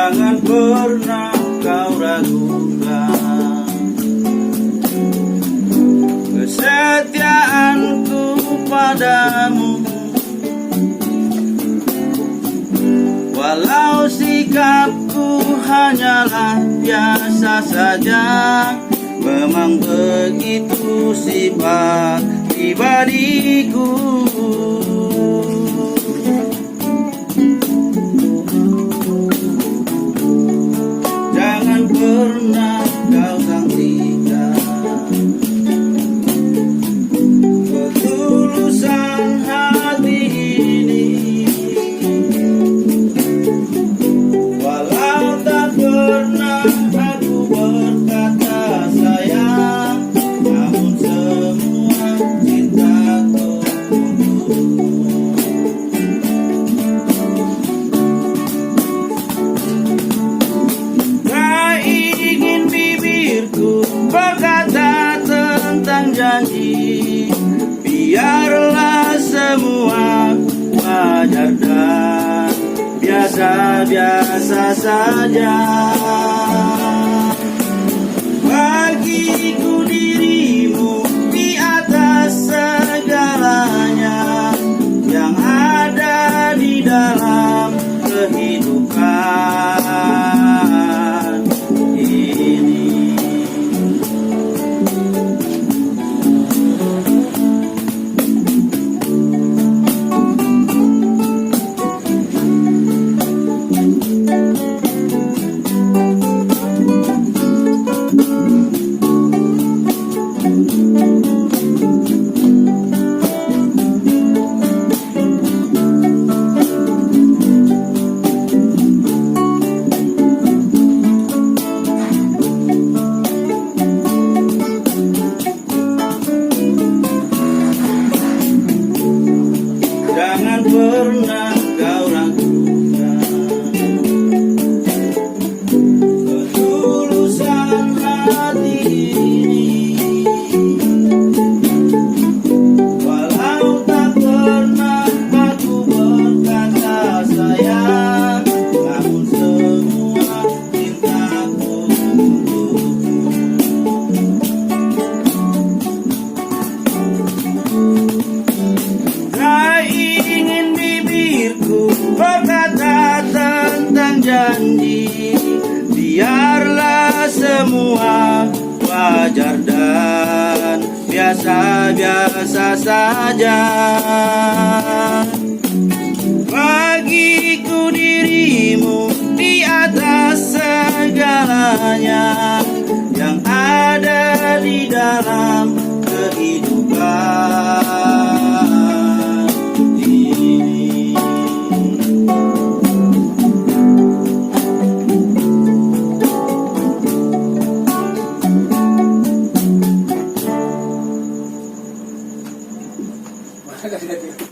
Jangan pernah kau ragukan kesetiaanku padamu. Walau sikapku hanyalah biasa saja, memang begitu sifat pribadiku. Jangan pernah kau sangsikan ketulusan hati ini. Walau tak pernah aku berkata sayang, namun semua cintaku untukmu. Tak ingin bibirku berkata tentang janji, biarlah semua wajar dan biasa-biasa saja. Bagiku dirimu di atas segalanya, yang ada di dalam kehidupan ini. Jangan pernah kau ragukan ketulusan hati ini. Walau tak pernah aku berkata sayang, namun semua cintaku untukmu. Tak ingin bibirku berkata tentang janji, biarlah semua wajar dan biasa-biasa saja. Bagiku dirimu di atas segalanya, yang ada di dalam